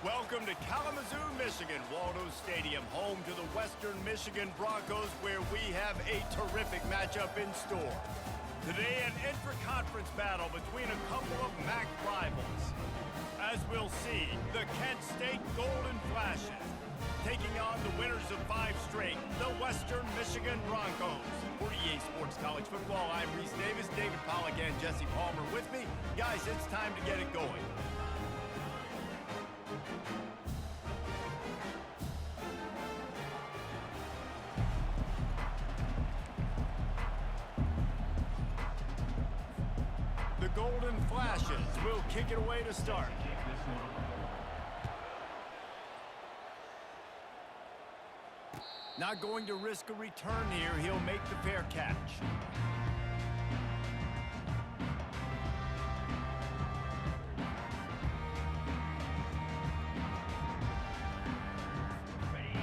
Welcome to Kalamazoo, Michigan, Waldo Stadium, home to the Western Michigan Broncos, where we have a terrific matchup in store. Today, an intra-conference battle between a couple of MAC rivals. As we'll see, the Kent State Golden Flashes taking on the winners of 5 straight, the Western Michigan Broncos. For EA Sports College Football, I'm Reese Davis, David Pollack, and Jesse Palmer with me. Guys, it's time to get it going. The Golden Flashes will kick it away to start. Not going to risk a return here. He'll make the fair catch.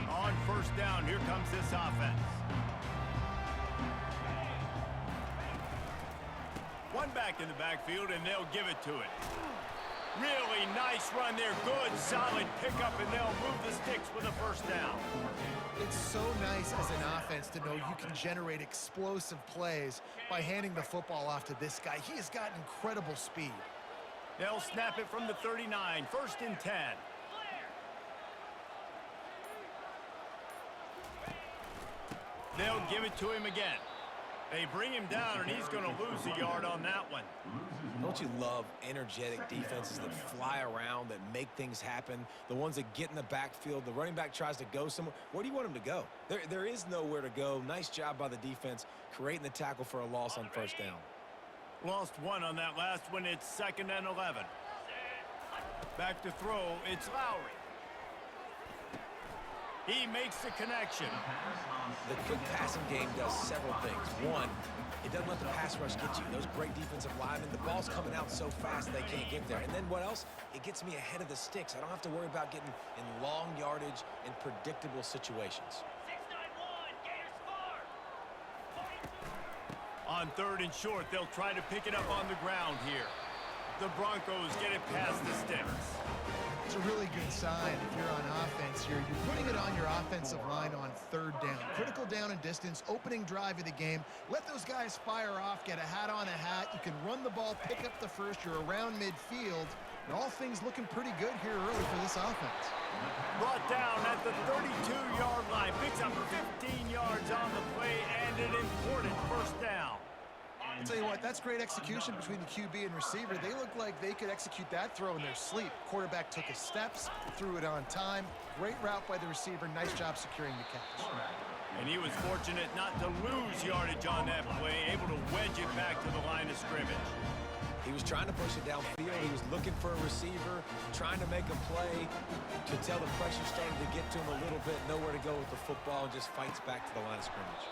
On first down, here comes this offense. One back in the backfield, and they'll give it to it. Really nice run there. Good, solid pickup, and they'll move the sticks with a first down. It's so nice as an offense to know you can generate explosive plays by handing the football off to this guy. He has got incredible speed. They'll snap it from the 39, 1st and 10. They'll give it to him again. They bring him down, and he's going to lose a yard on that one. Don't you love energetic defenses that fly around, that make things happen? The ones that get in the backfield, the running back tries to go somewhere. Where do you want him to go? There is nowhere to go. Nice job by the defense creating the tackle for a loss on first down. Lost one on that last one. It's 2nd and 11. Back to throw. It's Lowry. He makes the connection. The quick passing game does several things. One, it doesn't let the pass rush get you. Those great defensive linemen, the ball's coming out so fast they can't get there. And then what else? It gets me ahead of the sticks. I don't have to worry about getting in long yardage and predictable situations. 691, Gators score. On 3rd and short, they'll try to pick it up on the ground here. The Broncos get it past the sticks. It's a really good sign if you're on offense here. You're putting it on your offensive line on 3rd down. Critical down and distance, opening drive of the game. Let those guys fire off, get a hat on a hat. You can run the ball, pick up the first. You're around midfield. And all things looking pretty good here early for this offense. Brought down at the 32-yard line. Picks up 15 yards on the play and an important first down. I'll tell you what, that's great execution between the QB and receiver. They look like they could execute that throw in their sleep. Quarterback took his steps, threw it on time. Great route by the receiver. Nice job securing the catch. And he was fortunate not to lose yardage on that play, able to wedge it back to the line of scrimmage. He was trying to push it downfield. He was looking for a receiver, trying to make a play. Could tell the pressure started to get to him a little bit. Nowhere to go with the football, and just fights back to the line of scrimmage.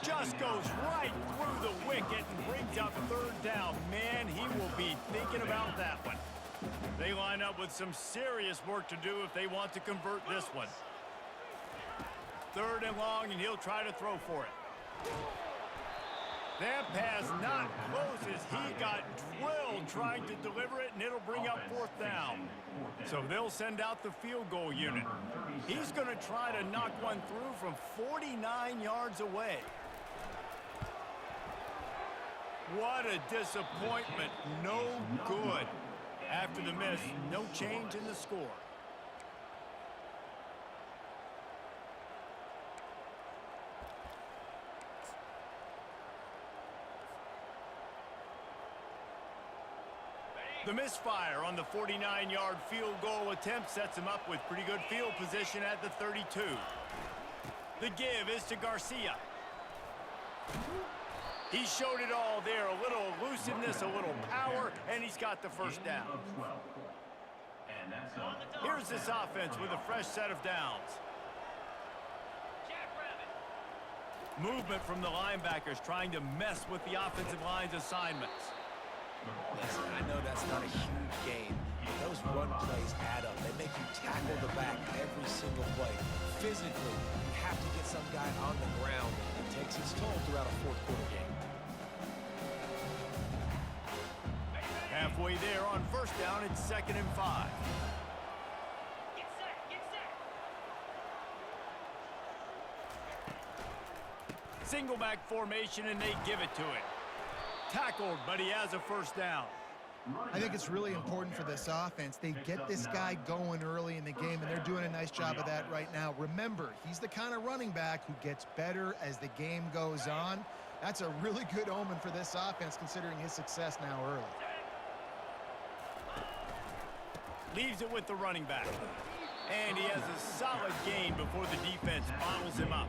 Just goes right through the wicket and brings up 3rd down. Man, he will be thinking about that one. They line up with some serious work to do if they want to convert this one. 3rd and long, and he'll try to throw for it. That pass not close as he got drilled trying to deliver it, and it'll bring up 4th down. So they'll send out the field goal unit. He's going to try to knock one through from 49 yards away. What a disappointment. No good. After the miss, no change in the score. The misfire on the 49-yard field goal attempt sets him up with pretty good field position at the 32. The give is to Garcia. He showed it all there, a little elusiveness, a little power, and he's got the first down. Here's this offense with a fresh set of downs. Movement from the linebackers trying to mess with the offensive line's assignments. Listen, I know that's not a huge gain, but those run plays add up. They make you tackle the back every single play. Physically, you have to get some guy on the ground. It takes its toll throughout a 4th quarter game. Halfway there on 1st down, it's 2nd and 5. Single back formation, and they give it to him. Tackled, but he has a first down. I think it's really important for this offense. They get this guy going early in the game, and they're doing a nice job of that right now. Remember, he's the kind of running back who gets better as the game goes on. That's a really good omen for this offense, considering his success now early. Leaves it with the running back. And he has a solid gain before the defense bottles him up.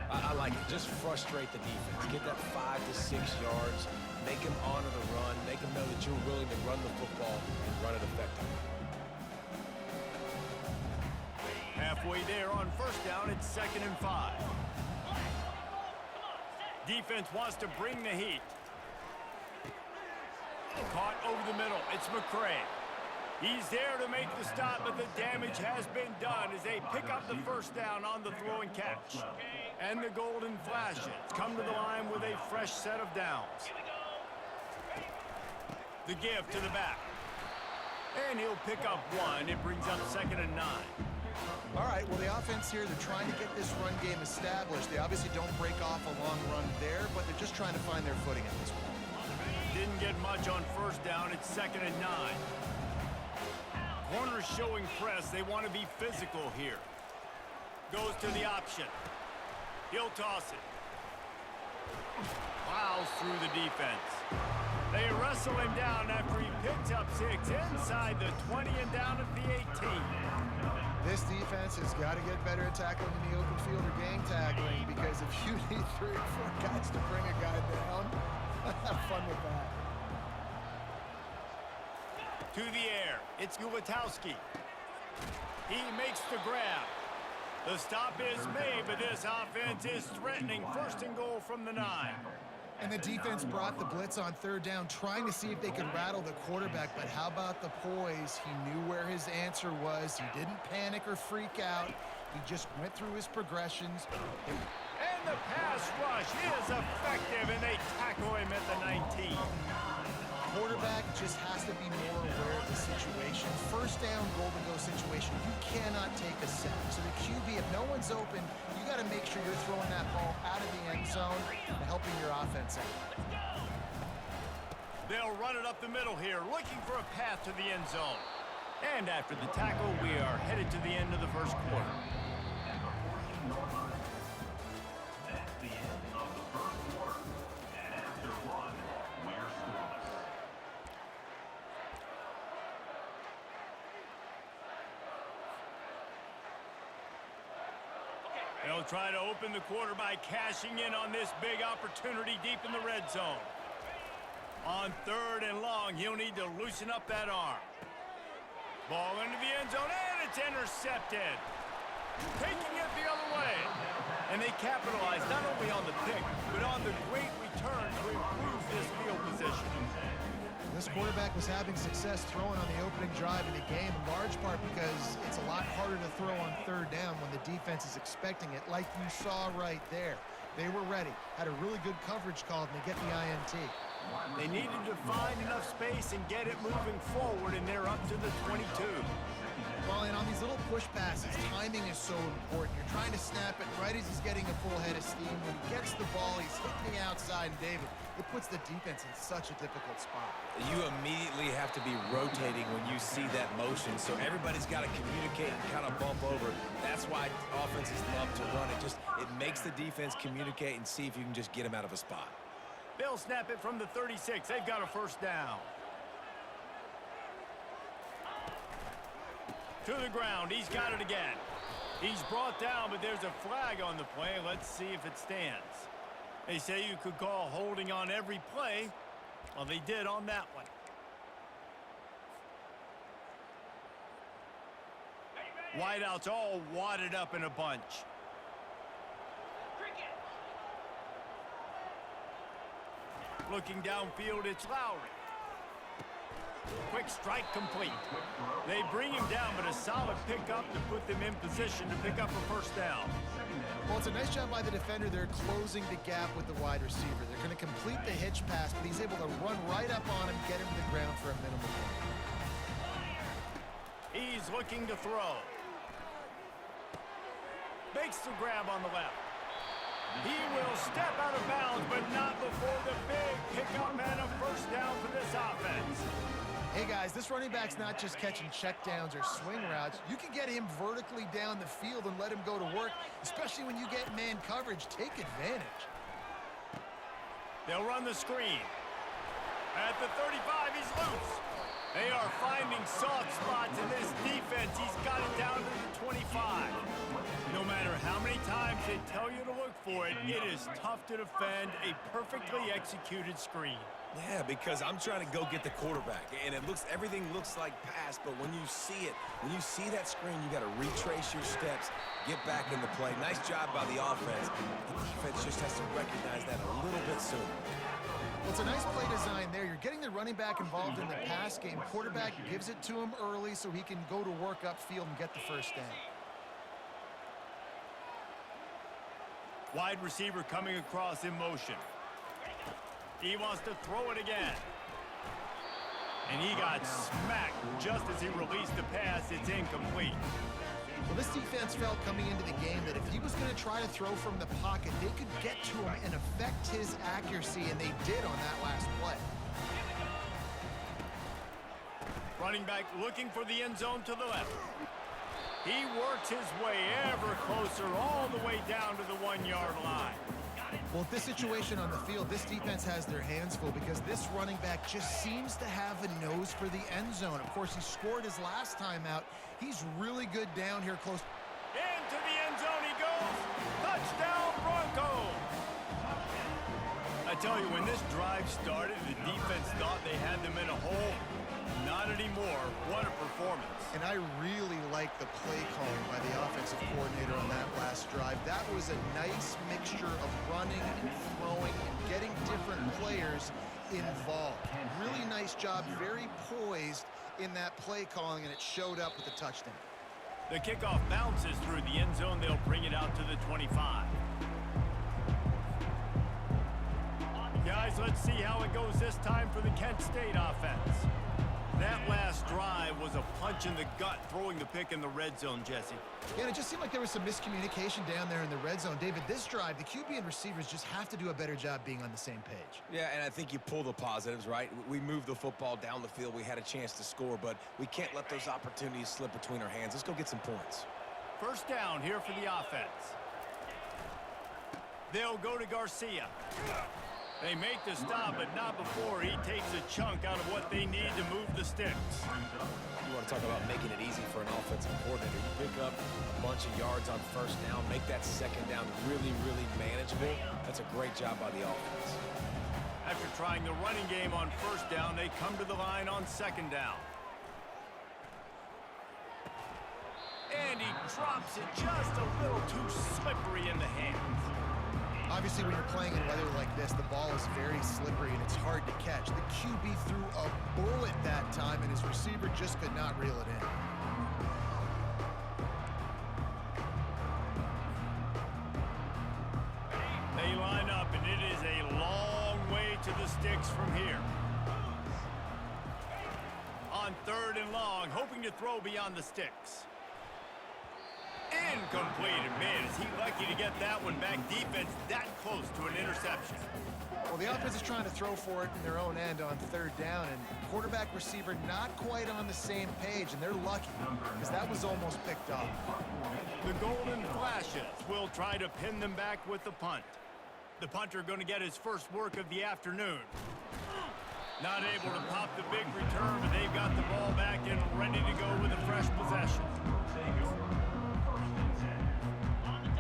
I like it. Just frustrate the defense. Get that 5 to 6 yards. Make them honor the run. Make them know that you're willing to run the football and run it effectively. Halfway there on first down, it's 2nd and 5. Defense wants to bring the heat. Caught over the middle. It's McCray. He's there to make the stop, but the damage has been done as they pick up the first down on the throw and catch. And the Golden Flashes come to the line with a fresh set of downs. The give to the back. And he'll pick up one. It brings up 2nd and 9. All right, well, the offense here, they're trying to get this run game established. They obviously don't break off a long run there, but they're just trying to find their footing at this point. Didn't get much on first down. It's 2nd and 9. Corners showing press. They want to be physical here. Goes to the option. He'll toss it. Plows through the defense. They wrestle him down after he picks up 6 inside the 20 and down at the 18. This defense has got to get better at tackling in the open field or gang tackling, because if you need 3 or 4 guys to bring a guy down, have fun with that. To the air, it's Ulatowski. He makes the grab. The stop is made, but this offense is threatening 1st and goal from the 9. And the defense brought the blitz on 3rd down, trying to see if they could rattle the quarterback, but how about the poise? He knew where his answer was. He didn't panic or freak out. He just went through his progressions. And the pass rush is effective, and they tackle him at the 19. Quarterback just has to be more aware of the situation. 1st down, goal-to-go situation. You cannot take a sack. So the QB, if no one's open, you got to make sure you're throwing that ball out of the end zone and helping your offense out. They'll run it up the middle here, looking for a path to the end zone. And after the tackle, we are headed to the end of the 1st quarter. They'll try to open the quarter by cashing in on this big opportunity deep in the red zone. On 3rd and long, he'll need to loosen up that arm. Ball into the end zone, and it's intercepted. Taking it the other way. And they capitalize not only on the pick, but on the great return to improve this field position. This quarterback was having success throwing on the opening drive of the game, in large part because it's a lot harder to throw on 3rd down when the defense is expecting it, like you saw right there. They were ready, had a really good coverage call, and they get the INT. They needed to find enough space and get it moving forward, and they're up to the 22. Well, and on these little push passes, timing is so important. You're trying to snap it right as he's getting a full head of steam. When he gets the ball, he's hitting the outside, and David, it puts the defense in such a difficult spot. You immediately have to be rotating when you see that motion, so everybody's got to communicate and kind of bump over. That's why offenses love to run it. It makes the defense communicate and see if you can just get them out of a spot. They'll snap it from the 36. They've got a 1st down. To the ground. He's got it again. He's brought down, but there's a flag on the play. Let's see if it stands. They say you could call holding on every play. Well, they did on that one. Wideouts all wadded up in a bunch. Looking downfield, it's Lowry. Quick strike complete. They bring him down, but a solid pickup to put them in position to pick up a 1st down. Well, it's a nice job by the defender. They're closing the gap with the wide receiver. They're going to complete the hitch pass, but he's able to run right up on him, get him to the ground for a minimal gain. He's looking to throw. Makes the grab on the left. He will step out of bounds, but not before the big pickup and a first down for this offense. Hey guys, this running back's not just catching checkdowns or swing routes. You can get him vertically down the field and let him go to work, especially when you get man coverage. Take advantage. They'll run the screen. At the 35, he's loose. They are finding soft spots in this defense. He's got it down to the 25. No matter how many times they tell you to look for it, it is tough to defend a perfectly executed screen. Yeah, because I'm trying to go get the quarterback, and everything looks like pass, but when you see it, when you see that screen, you got to retrace your steps, get back into play. Nice job by the offense. The defense just has to recognize that a little bit sooner. Well, it's a nice play design there. You're getting the running back involved in the pass game. Quarterback gives it to him early so he can go to work upfield and get the first down. Wide receiver coming across in motion. He wants to throw it again. And he got smacked just as he released the pass. It's incomplete. Well, this defense felt coming into the game that if he was going to try to throw from the pocket, they could get to him and affect his accuracy, and they did on that last play. Running back looking for the end zone to the left. He works his way ever closer all the way down to the 1-yard line. Well, with this situation on the field, this defense has their hands full because this running back just seems to have a nose for the end zone. Of course, he scored his last time out. He's really good down here close. Into the end zone he goes. Touchdown, Broncos. I tell you, when this drive started, the defense thought they had them in a hole. Not anymore. What a performance. And I really like the play calling by the offensive coordinator on that last drive. That was a nice mixture of running and throwing and getting different players involved. Really nice job, very poised in that play calling, and it showed up with a touchdown. The kickoff bounces through the end zone. They'll bring it out to the 25. Guys, let's see how it goes this time for the Kent State offense. That last drive was a punch in the gut, throwing the pick in the red zone, Jesse. Yeah, and it just seemed like there was some miscommunication down there in the red zone. David, this drive, the QB and receivers just have to do a better job being on the same page. Yeah, and I think you pull the positives, right? We moved the football down the field. We had a chance to score, but we can't let those opportunities slip between our hands. Let's go get some points. First down here for the offense. They'll go to Garcia. They make the stop, but not before he takes a chunk out of what they need to move the sticks. You want to talk about making it easy for an offensive coordinator. You pick up a bunch of yards on first down, make that second down really, really manageable. That's a great job by the offense. After trying the running game on first down, they come to the line on second down. And he drops it just a little too slippery in the hands. Obviously, when you're playing in weather like this, the ball is very slippery and it's hard to catch. The QB threw a bullet that time, and his receiver just could not reel it in. They line up, and it is a long way to the sticks from here. On third and long, hoping to throw beyond the sticks. Incomplete, and man, is he lucky to get that one back. Defense that close to an interception. Well, the offense is trying to throw for it in their own end on third down, and quarterback receiver not quite on the same page, and they're lucky because that was almost picked off. The Golden Flashes will try to pin them back with the punt. The punter going to get his first work of the afternoon. Not able to pop the big return, but they've got the ball back and ready to go with a fresh possession.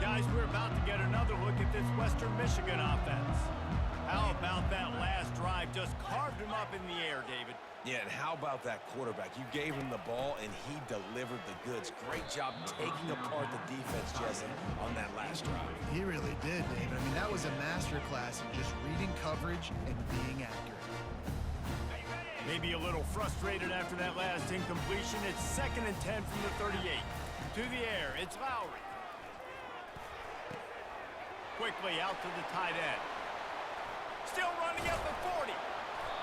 Guys, we're about to get another look at this Western Michigan offense. How about that last drive? Just carved him up in the air, David. Yeah, and how about that quarterback? You gave him the ball, and he delivered the goods. Great job taking apart the defense, Jesse, on that last drive. He really did, David. I mean, that was a masterclass in just reading coverage and being accurate. Maybe a little frustrated after that last incompletion. It's 2nd and 10 from the 38. To the air, it's Lowry. Quickly out to the tight end. Still running at the 40.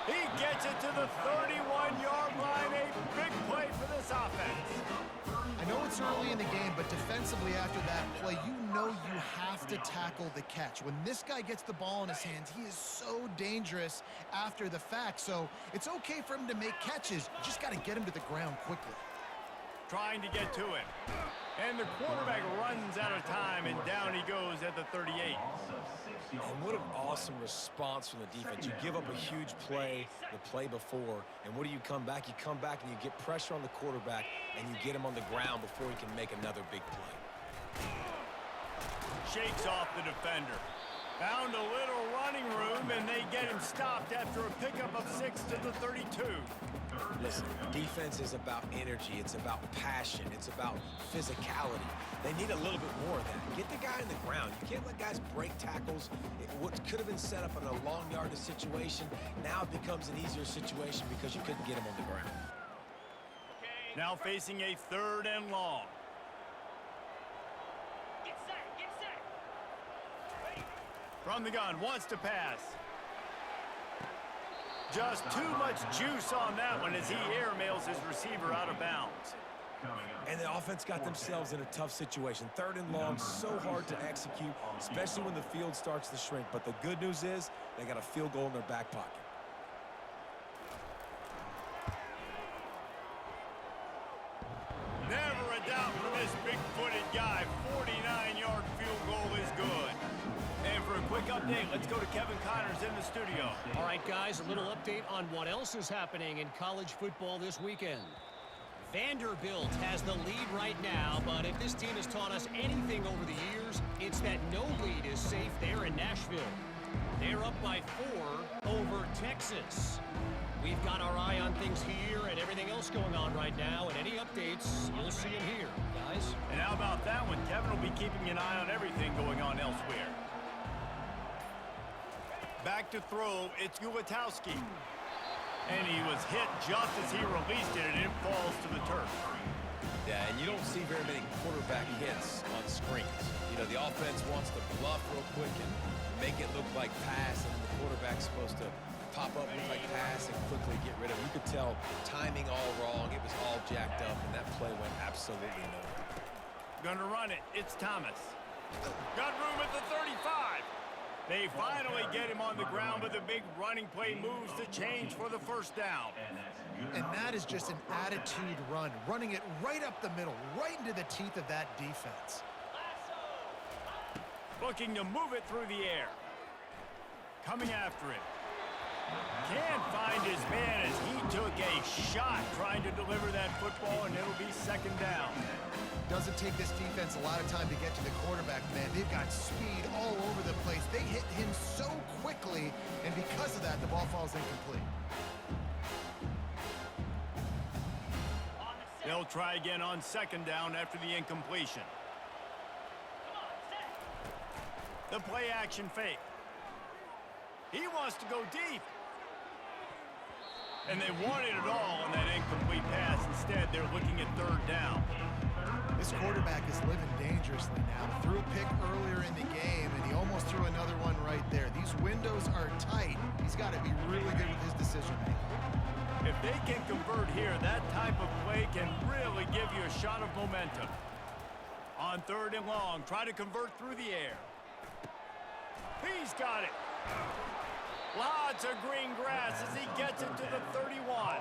He gets it to the 31-yard line. A big play for this offense. I know it's it's early in the game, but defensively after that play, you know you have to tackle the catch. When this guy gets the ball in his hands, he is so dangerous after the fact. So it's okay for him to make catches. You just got to get him to the ground quickly. Trying to get to it. And the quarterback runs out of time, and down he goes at the 38. And what an awesome response from the defense. You give up a huge play the play before, and what do you come back? You come back and you get pressure on the quarterback, and you get him on the ground before he can make another big play. Shakes off the defender. Found a little running room, and they get him stopped after a pickup of 6 to the 32. Listen, defense is about energy. It's about passion. It's about physicality. They need a little bit more of that. Get the guy in the ground. You can't let guys break tackles. What could have been set up in a long yardage situation, now it becomes an easier situation because you couldn't get him on the ground. Now facing a 3rd and long. Get set, get set. Ready? From the gun, wants to pass. Just too much juice on that one as he airmails his receiver out of bounds. And the offense got themselves in a tough situation. 3rd and long, so hard to execute, especially when the field starts to shrink. But the good news is they got a field goal in their back pocket. Never a doubt for this big-footed guy. 49-yard field goal is good. And for a quick update, let's go to Kevin Connors in the studio. All right, guys, a little update on what else is happening in college football this weekend. Vanderbilt has the lead right now, but if this team has taught us anything over the years, it's that no lead is safe there in Nashville. They're up by 4 over Texas. We've got our eye on things here and everything else going on right now, and any updates, you'll see them here, guys. And how about that one? Kevin will be keeping an eye on everything going on elsewhere. Back to throw, it's Ulatowski. And he was hit just as he released it, and it falls to the turf. Yeah, and you don't see very many quarterback hits on screens. You know, the offense wants to bluff real quick and make it look like pass, and the quarterback's supposed to pop up, look like pass, and quickly get rid of it. You could tell timing all wrong. It was all jacked up, and that play went absolutely nowhere. Gonna run it. It's Thomas. Got room at the 35. They finally get him on the ground, but the big running play moves the change for the 1st down. And that is just an attitude run, running it right up the middle, right into the teeth of that defense. Looking to move it through the air. Coming after it. Can't find his man as he took a shot trying to deliver that football, and it'll be 2nd down. Doesn't take this defense a lot of time to get to the quarterback, man. They've got speed all over the place. They hit him so quickly, and because of that, the ball falls incomplete. They'll try again on 2nd down after the incompletion. The play action fake. He wants to go deep. And they wanted it all on that incomplete pass. Instead, they're looking at 3rd down. This quarterback is living dangerously now. He threw a pick earlier in the game, and he almost threw another one right there. These windows are tight. He's got to be really good with his decision-making. If they can convert here, that type of play can really give you a shot of momentum. On 3rd and long, try to convert through the air. He's got it. Lots of green grass as he gets it to the 31.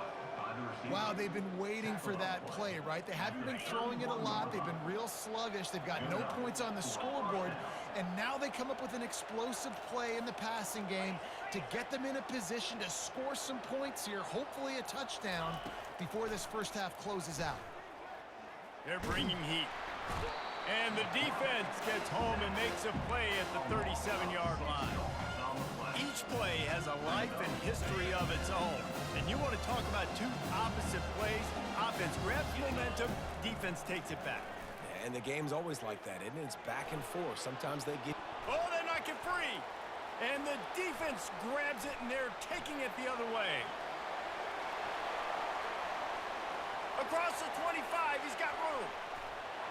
Wow, they've been waiting for that play, right? They haven't been throwing it a lot. They've been real sluggish. They've got no points on the scoreboard. And now they come up with an explosive play in the passing game to get them in a position to score some points here, hopefully a touchdown, before this 1st half closes out. They're bringing heat. And the defense gets home and makes a play at the 37-yard line. Each play has a life and history of its own. And you want to talk about two opposite plays? Offense grabs momentum, defense takes it back. Yeah, and the game's always like that, isn't it? It's back and forth. Sometimes they get... Oh, they knock it free. And the defense grabs it, and they're taking it the other way. Across the 25, he's got room.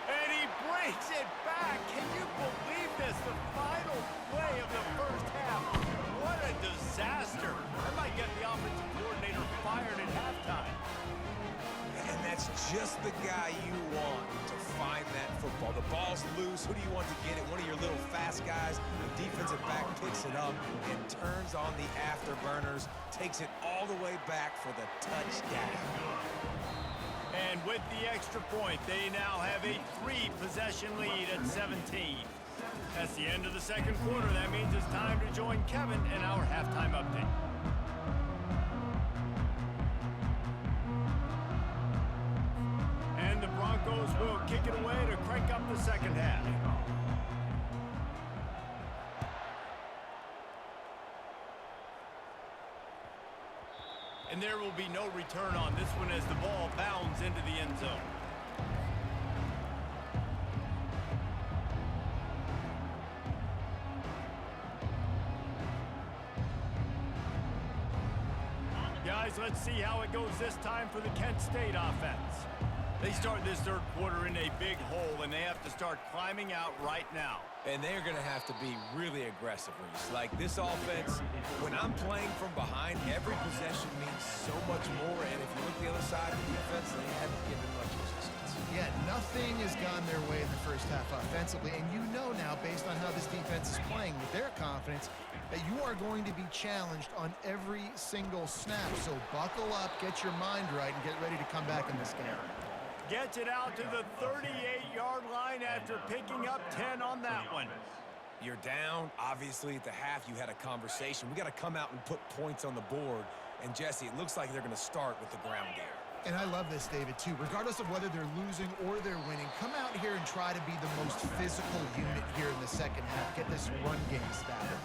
And he brings it back. Can you believe this? The final play of the 1st half. What a disaster. That might get the offensive coordinator fired at halftime. And that's just the guy you want to find that football. The ball's loose. Who do you want to get it? One of your little fast guys. The defensive back picks it up and turns on the afterburners, takes it all the way back for the touchdown. And with the extra point, they now have a 3-possession lead at 17. That's the end of the second quarter. That means it's time to join Kevin in our halftime update. And the Broncos will kick it away to crank up the second half. And there will be no return on this one as the ball bounds into the end zone. Guys, let's see how it goes this time for the Kent State offense. They start this third quarter in a big hole, and they have to start climbing out right now. And they're going to have to be really aggressive, Reese. Like this offense, when I'm playing from behind, every possession means so much more. And if you look the other side of the defense, they haven't given much resistance. Yeah, nothing has gone their way in the first half offensively. And you know now, based on how this defense is playing with their confidence, that you are going to be challenged on every single snap. So buckle up, get your mind right, and get ready to come back in this game. Gets it out to the 38-yard line after picking up 10 on that one. You're down. Obviously, at the half, you had a conversation. We got to come out and put points on the board. And, Jesse, it looks like they're going to start with the ground game. And I love this, David, too. Regardless of whether they're losing or they're winning, come out here and try to be the most physical unit here in the second half. Get this run game started.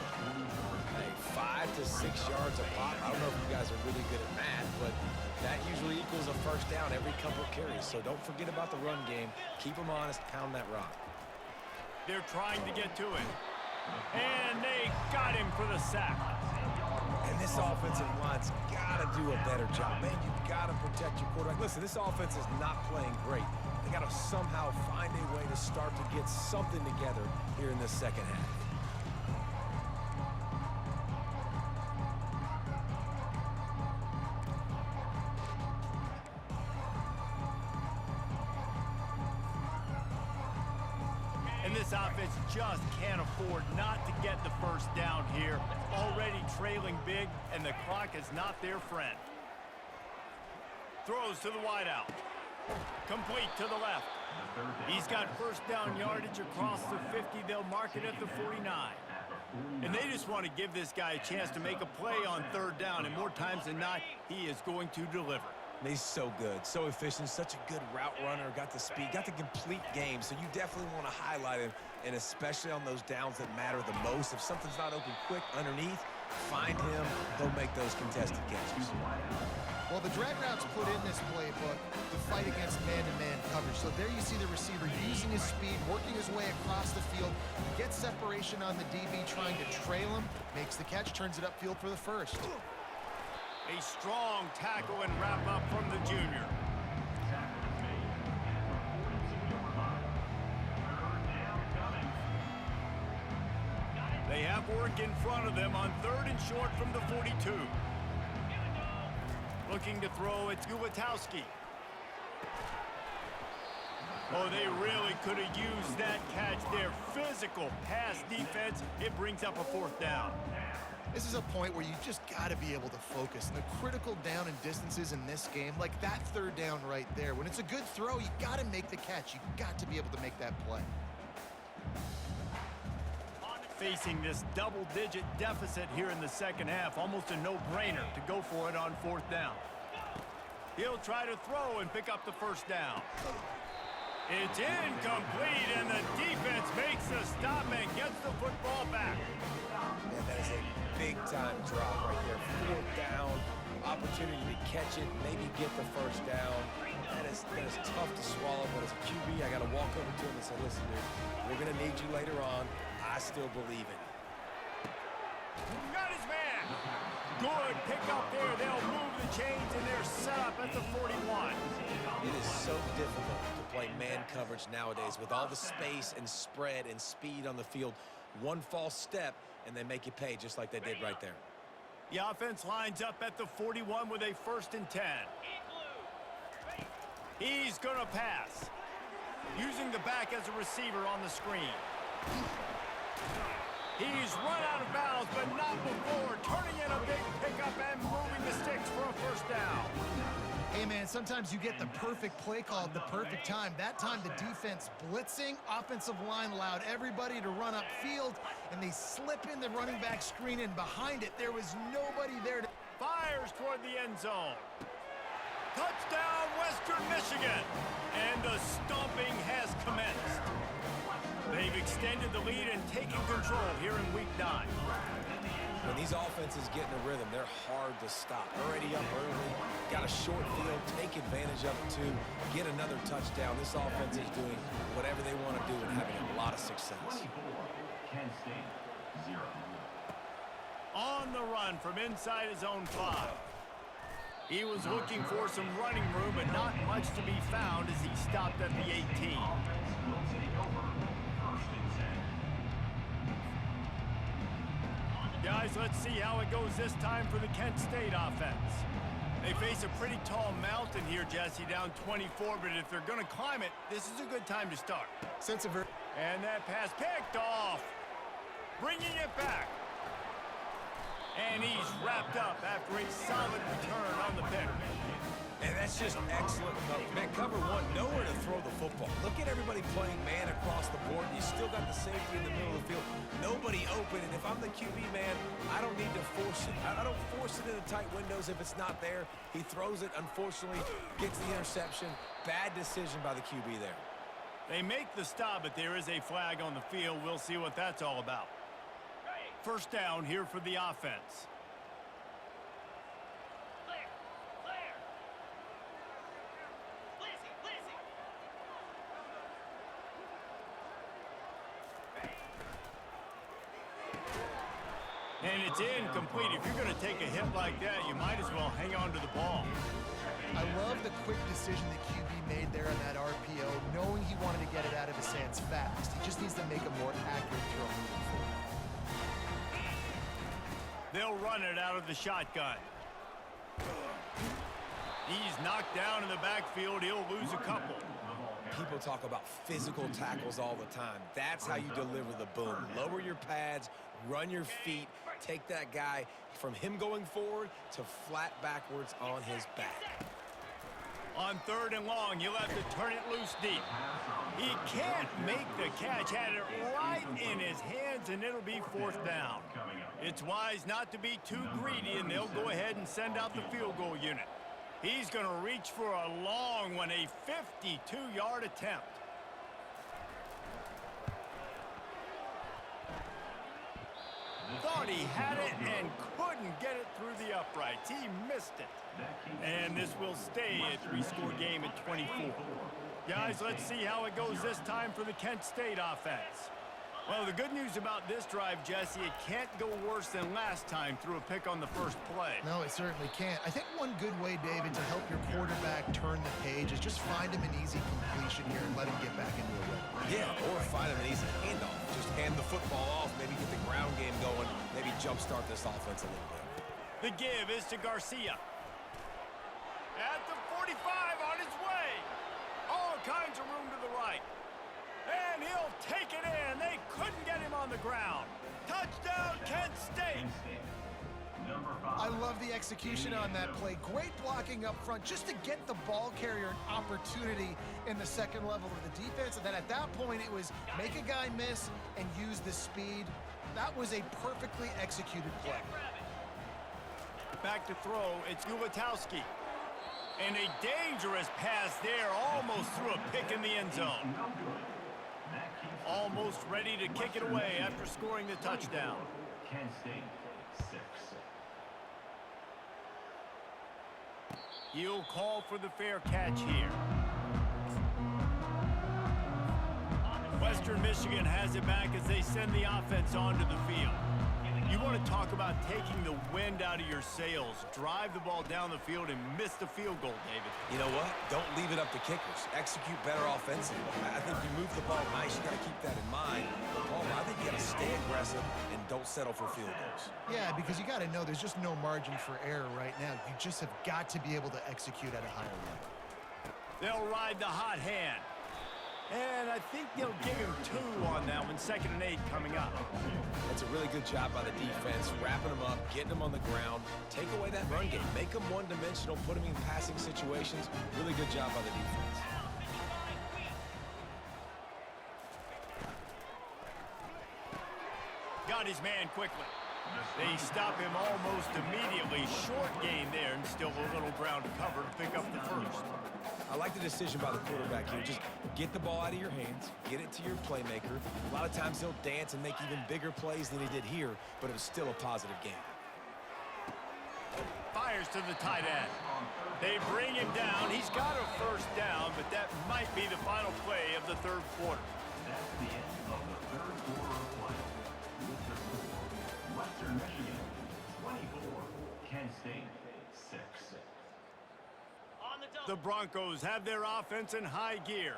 Hey, 5 to 6 yards a pop. I don't know if you guys are really good at math, but that usually equals a first down every couple of carries. So don't forget about the run game. Keep them honest. Pound that rock. They're trying to get to it. And they got him for the sack. And this offensive line's got to do a better job. Man, you've got to protect your quarterback. Listen, this offense is not playing great. They got to somehow find a way to start to get something together here in the second half. And this offense just can't afford not to get the first down here. Already trailing big, and the clock is not their friend. Throws to the wideout. Complete to the left. He's got first down yardage across the 50. They'll mark it at the 49. And they just want to give this guy a chance to make a play on third down, and more times than not, he is going to deliver. He's so good, so efficient, such a good route runner, got the speed, got the complete game, so you definitely want to highlight him, and especially on those downs that matter the most. If something's not open quick underneath, find him, he'll make those contested catches. Well, the drag routes put in this playbook to fight against man-to-man coverage. So there you see the receiver using his speed, working his way across the field, gets separation on the DB, trying to trail him, makes the catch, turns it upfield for the first. A strong tackle and wrap up from the junior. They have work in front of them on third and short from the 42. Looking to throw, it's Guwatowski. Oh, they really could have used that catch there. Physical pass defense. It brings up a fourth down. This is a point where you just got to be able to focus. And the critical down and distances in this game, like that third down right there, when it's a good throw, you got to make the catch. You got to be able to make that play. Facing this double-digit deficit here in the second half, almost a no-brainer to go for it on fourth down. He'll try to throw and pick up the first down. It's incomplete, and the defense makes the stop and gets the football back. Man, that is a big-time drop right there. Fourth down, opportunity to catch it, maybe get the first down. That is tough to swallow, but as a QB, I got to walk over to him and say, listen, dude, we're going to need you later on. I still believe in it. Got his man. Good pick up there. They'll move the chains, and they're set up at the 41. It is so difficult to play man coverage nowadays with all the space and spread and speed on the field. One false step, and they make you pay just like they did right there. The offense lines up at the 41 with a 1st and 10. He's going to pass. using the back as a receiver on the screen. He's run out of bounds, but not before turning in a big pickup and moving the sticks for a first down. Hey, man, sometimes you get the perfect play call at the perfect time. That time, the defense blitzing, offensive line allowed everybody to run upfield, and they slip in the running back screen, and behind it, there was nobody there to... Fires toward the end zone. Touchdown, Western Michigan. And the stomping has commenced. They've extended the lead and taken control here in Week 9. When these offenses get in a rhythm, they're hard to stop. Already up early, got a short field, take advantage of it too, get another touchdown. This offense is doing whatever they want to do and having a lot of success. Kent State, 0. On the run from inside his own 5. He was looking for some running room, but not much to be found as he stopped at the 18. Will take over. 1st and 10. Guys, let's see how it goes this time for the Kent State offense. They face a pretty tall mountain here, Jesse, down 24, but if they're going to climb it, this is a good time to start. And that pass picked off, bringing it back. And he's wrapped up after a solid return on the pick. And that's just excellent coverage. Man, cover one, nowhere to throw the football. Look at everybody playing man across the board. You still got the safety in the middle of the field. Nobody open, and if I'm the QB, man, I don't need to force it. I don't force it into tight windows if it's not there. He throws it, unfortunately, gets the interception. Bad decision by the QB there. They make the stop, but there is a flag on the field. We'll see what that's all about. First down here for the offense. Clear. Clear. Blizzy. Blizzy. And it's incomplete. If you're going to take a hit like that, you might as well hang on to the ball. I love the quick decision the QB made there on that RPO, knowing he wanted to get it out of his hands fast. He just needs to make a more accurate throw moving forward. They'll run it out of the shotgun. He's knocked down in the backfield. He'll lose a couple. People talk about physical tackles all the time. That's how you deliver the boom. Lower your pads, run your feet, take that guy from him going forward to flat backwards on his back. On 3rd and long, he'll have to turn it loose deep. He can't make the catch. Had it right in his hands, and it'll be 4th down. It's wise not to be too greedy, and they'll go ahead and send out the field goal unit. He's going to reach for a long one, a 52-yard attempt. Thought he had it and couldn't get it through the uprights. He missed it. And this will stay a 3-score game at 24. Guys, let's see how it goes this time for the Kent State offense. Well, the good news about this drive, Jesse, it can't go worse than last time through a pick on the first play. No, it certainly can't. I think one good way, David, to help your quarterback turn the page is just find him an easy completion here and let him get back into a rhythm. Yeah, or find him an easy handoff. Just hand the football off, maybe get the ground game going, maybe jumpstart this offense a little bit. The give is to Garcia. At the 45 on his way. All kinds of room to the right. And he'll take it in. They couldn't get him on the ground. Touchdown, Kent State. I love the execution on that play. Great blocking up front just to get the ball carrier an opportunity in the second level of the defense. And then at that point, it was make a guy miss and use the speed. That was a perfectly executed play. Back to throw, it's Ulatowski. And a dangerous pass there, almost threw a pick in the end zone. Almost ready to kick it away after scoring the touchdown. Kent State, 6. He'll call for the fair catch here. Western Michigan has it back as they send the offense onto the field. You want to talk about taking the wind out of your sails. Drive the ball down the field and miss the field goal, David. You know what? Don't leave it up to kickers. Execute better offensively. I think you move the ball nice. You got to keep that in mind. But Palmer, I think you got to stay aggressive and don't settle for field goals. Yeah, because you got to know there's just no margin for error right now. You just have got to be able to execute at a higher level. They'll ride the hot hand. And I think they'll give him 2 on that one, 2nd and 8 coming up. That's a really good job by the defense, wrapping them up, getting them on the ground, take away that run game, make them one-dimensional, put them in passing situations. Really good job by the defense. Got his man quickly. They stop him almost immediately. Short gain there, and still a little ground to cover to pick up the first. I like the decision by the quarterback here. Just get the ball out of your hands, get it to your playmaker. A lot of times he'll dance and make even bigger plays than he did here, but it was still a positive game. Fires to the tight end. They bring him down. He's got a first down, but that might be the final play of the 3rd quarter. That's the end of the 3rd quarter of play. With the score, Western Michigan 24, Kent State 6. On the double. The Broncos have their offense in high gear.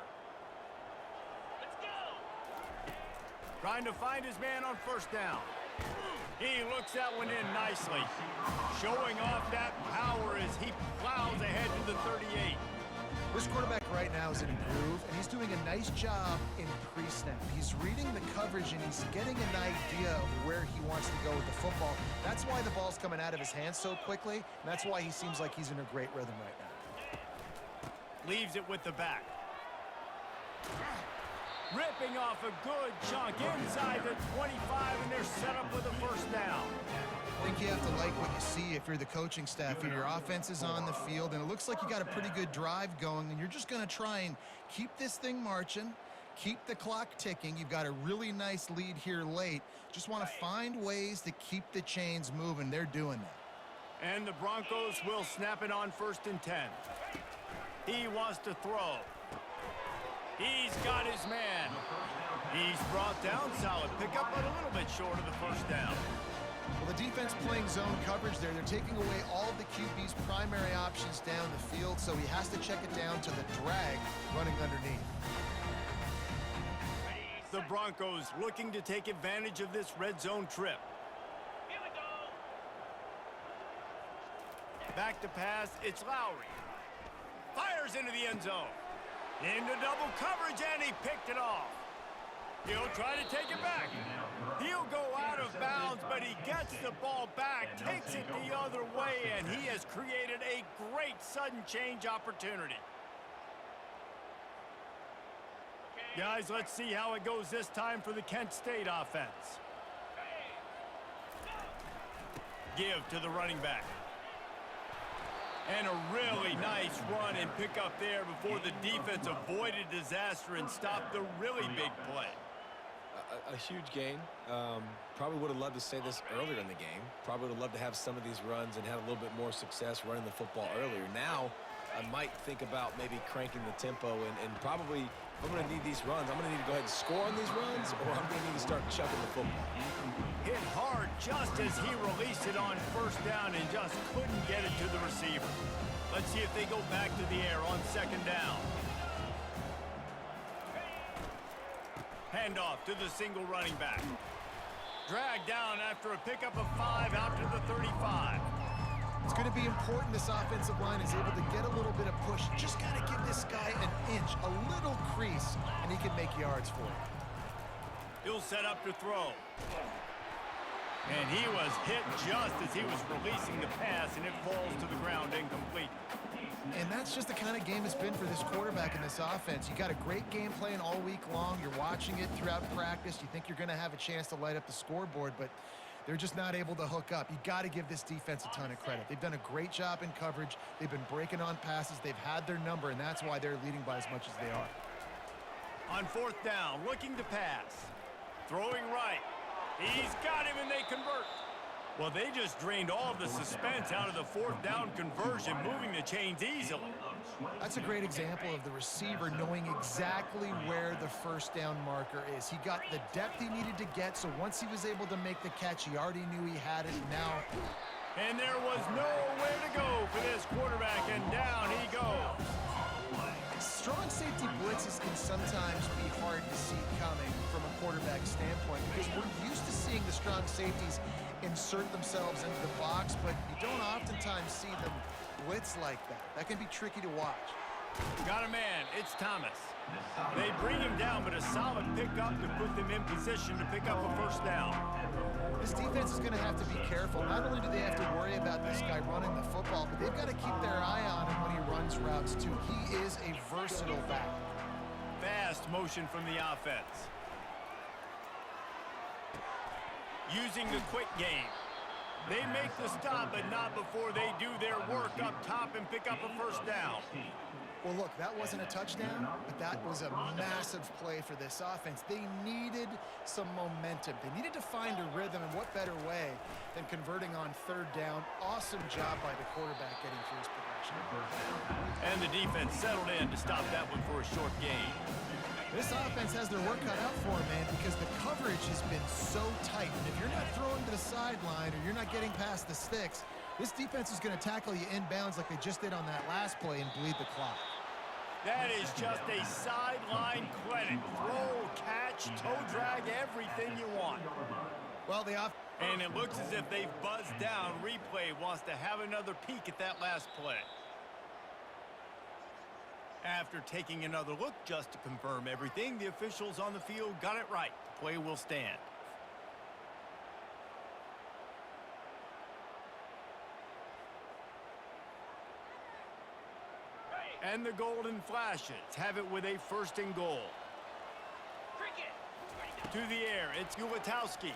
Let's go. Trying to find his man on first down. He looks that one in nicely. Showing off that power as he plows ahead to the 38. This quarterback right now is in a groove, and he's doing a nice job in pre-snap. He's reading the coverage, and he's getting an idea of where he wants to go with the football. That's why the ball's coming out of his hands so quickly, and that's why he seems like he's in a great rhythm right now. Leaves it with the back. Ripping off a good chunk inside the 25, and they're set up with a first down. I think you have to like what you see if you're the coaching staff here. Your offense is on the field, and it looks like you got a pretty good drive going, and you're just going to try and keep this thing marching, keep the clock ticking. You've got a really nice lead here late. Just want to find ways to keep the chains moving. They're doing that. And the Broncos will snap it on 1st and 10. He wants to throw. He's got his man. He's brought down solid. Pick up but a little bit short of the first down. Well, the defense playing zone coverage there. They're taking away all of the QB's primary options down the field, so he has to check it down to the drag running underneath. The Broncos looking to take advantage of this red zone trip. Here we go. Back to pass, it's Lowry. Fires into the end zone. Into double coverage, and he picked it off. He'll try to take it back. He'll go out of bounds, but he gets the ball back, takes it the other way, and he has created a great sudden change opportunity. Guys, let's see how it goes this time for the Kent State offense. Give to the running back. And a really nice run and pick up there before the defense avoided disaster and stopped the really big play. A huge gain. Probably would have loved to say this earlier in the game. Probably would have loved to have some of these runs and have a little bit more success running the football earlier. Now, I might think about maybe cranking the tempo and probably, if I'm going to need these runs, I'm going to need to go ahead and score on these runs, or I'm going to need to start chucking the football. Hit hard just as he released it on first down and just couldn't get it to the receiver. Let's see if they go back to the air on 2nd down. Handoff to the single running back. Dragged down after a pickup of 5 out to the 35. It's going to be important this offensive line is able to get a little bit of push. Just got to give this guy an inch, a little crease, and he can make yards for it. He'll set up to throw. And he was hit just as he was releasing the pass, and it falls to the ground incomplete. And that's just the kind of game it's been for this quarterback in this offense. You got a great game plan all week long. You're watching it throughout practice. You think you're going to have a chance to light up the scoreboard, but they're just not able to hook up. You got to give this defense a ton of credit. They've done a great job in coverage. They've been breaking on passes. They've had their number, and that's why they're leading by as much as they are. On 4th down, looking to pass. Throwing right. He's got him, and they convert. Well, they just drained all of the suspense out of the 4th down conversion, moving the chains easily. That's a great example of the receiver knowing exactly where the first down marker is. He got the depth he needed to get, so once he was able to make the catch, he already knew he had it. Now, and there was nowhere to go for this quarterback, and down he goes. strong safety blitzes can sometimes be hard to see coming from a quarterback standpoint because we're used to seeing the strong safeties insert themselves into the box, but you don't oftentimes see them blitz like that. That can be tricky to watch. Got a man. It's Thomas. They bring him down, but a solid pickup to put them in position to pick up a first down. This defense is going to have to be careful. Not only do they have to worry about this guy running the football, but they've got to keep their eye on him when he runs routes, too. He is a versatile back. Fast motion from the offense. Using the quick game. They make the stop, but not before they do their work up top and pick up a first down. Well, look, that wasn't a touchdown, but that was a massive play for this offense. They needed some momentum. They needed to find a rhythm, and what better way than converting on third down. Awesome job by the quarterback getting through his progression. And the defense settled in to stop that one for a short gain. This offense has their work cut out for them, man, because the coverage has been so tight. And if you're not throwing to the sideline or you're not getting past the sticks, this defense is going to tackle you inbounds like they just did on that last play and bleed the clock. That is just a sideline credit. Throw, catch, toe drag, everything you want. Well, and it looks as if they've buzzed down. Replay wants to have another peek at that last play. After taking another look just to confirm everything, the officials on the field got it right. The play will stand. And the Golden Flashes have it with a first and goal. To the air, it's Ulatowski.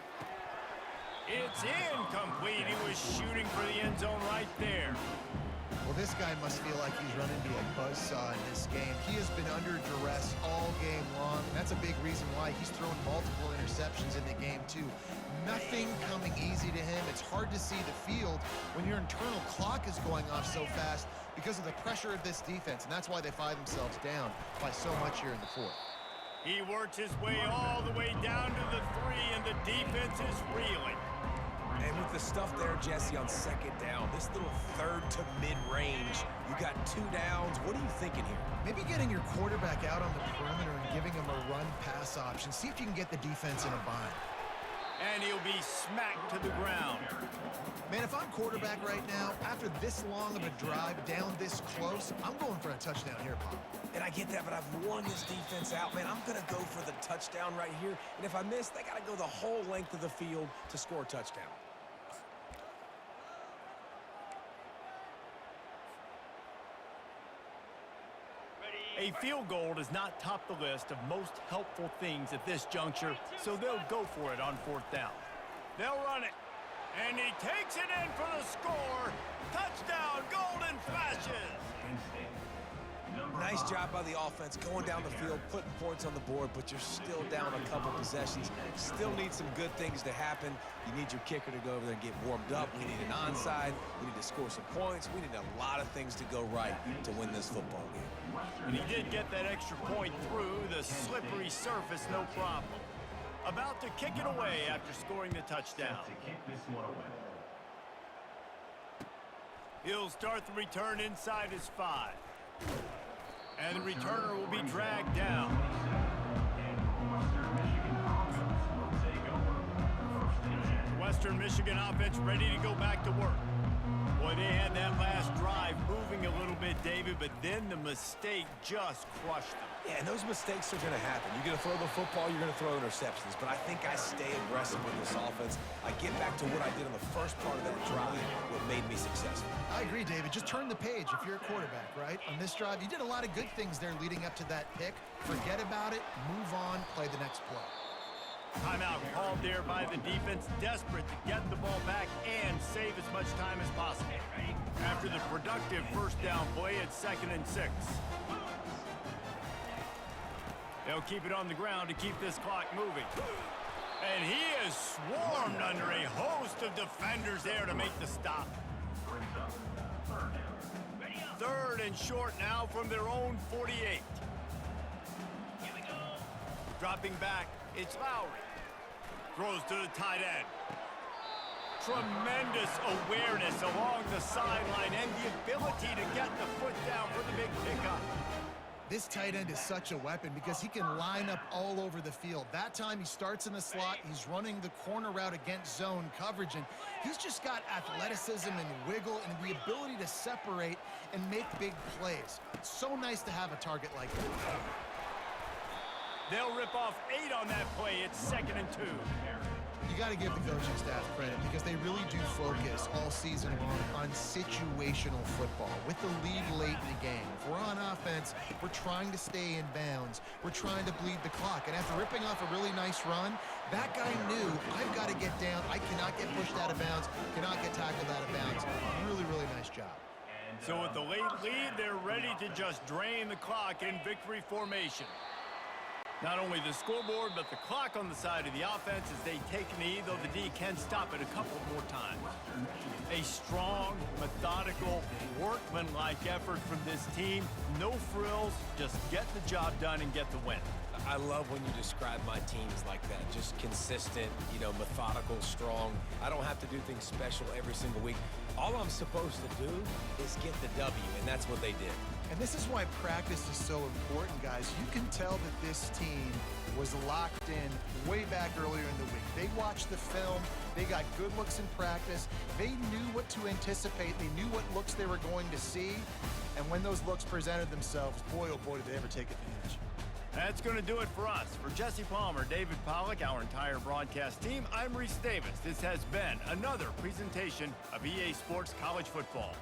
It's incomplete. He was shooting for the end zone right there. Well, this guy must feel like he's run into a buzzsaw in this game. He has been under duress all game long, and that's a big reason why he's thrown multiple interceptions in the game, too. Nothing coming easy to him. It's hard to see the field when your internal clock is going off so fast because of the pressure of this defense, and that's why they find themselves down by so much here in the fourth. He works his way all the way down to the 3, and the defense is reeling. And with the stuff there, Jesse, on second down, this little third to mid-range, you got 2 downs. What are you thinking here? Maybe getting your quarterback out on the perimeter and giving him a run-pass option. See if you can get the defense in a bind. And he'll be smacked to the ground. Man, if I'm quarterback right now, after this long of a drive down this close, I'm going for a touchdown here, Pop. And I get that, but I've worn this defense out, man. I'm going to go for the touchdown right here. And if I miss, they got to go the whole length of the field to score a touchdown. A field goal does not top the list of most helpful things at this juncture, so they'll go for it on fourth down. They'll run it, and he takes it in for the score. Touchdown, Golden Flashes! Nice job by the offense going down the field, putting points on the board, but you're still down a couple possessions. Still need some good things to happen. You need your kicker to go over there and get warmed up. We need an onside. We need to score some points. We need a lot of things to go right to win this football game. And he did get that extra point through the slippery surface, no problem. About to kick it away after scoring the touchdown. He'll start the return inside his 5. And the returner will be dragged down. Western Michigan offense ready to go back to work. Boy, they had that last drive moving a little bit, David, but then the mistake just crushed them. Yeah, and those mistakes are going to happen. You're going to throw the football, you're going to throw interceptions. But I think I stay aggressive with this offense. I get back to what I did on the first part of that drive, what made me successful. I agree, David. Just turn the page if you're a quarterback, right? On this drive, you did a lot of good things there leading up to that pick. Forget about it, move on, play the next play. Timeout called there by the defense, desperate to get the ball back and save as much time as possible. After the productive first down play, it's 2nd and 6. They'll keep it on the ground to keep this clock moving. And he is swarmed under a host of defenders there to make the stop. 3rd and short now from their own 48. Here we go. Dropping back, it's Lowry. Throws to the tight end. Tremendous awareness along the sideline and the ability to get the foot down for the big pickup. This tight end is such a weapon because he can line up all over the field. That time he starts in the slot. He's running the corner route against zone coverage, and he's just got athleticism and wiggle and the ability to separate and make big plays. It's so nice to have a target like that. They'll rip off 8 on that play. It's 2nd and 2. You got to give the coaching staff credit because they really do focus all season long on situational football with the lead late in the game. If we're on offense, we're trying to stay in bounds. We're trying to bleed the clock. And after ripping off a really nice run, that guy knew, I've got to get down. I cannot get pushed out of bounds, cannot get tackled out of bounds. Really, really nice job. So with the late lead, they're ready to just drain the clock in victory formation. Not only the scoreboard, but the clock on the side of the offense as they take a knee, though the D can stop it a couple more times. A strong, methodical, workmanlike effort from this team. No frills, just get the job done and get the win. I love when you describe my teams like that. Just consistent, methodical, strong. I don't have to do things special every single week. All I'm supposed to do is get the W, and that's what they did. And this is why practice is so important, guys. You can tell that this team was locked in way back earlier in the week. They watched the film. They got good looks in practice. They knew what to anticipate. They knew what looks they were going to see. And when those looks presented themselves, boy, oh boy, did they ever take advantage. That's going to do it for us. For Jesse Palmer, David Pollack, our entire broadcast team, I'm Reese Davis. This has been another presentation of EA Sports College Football.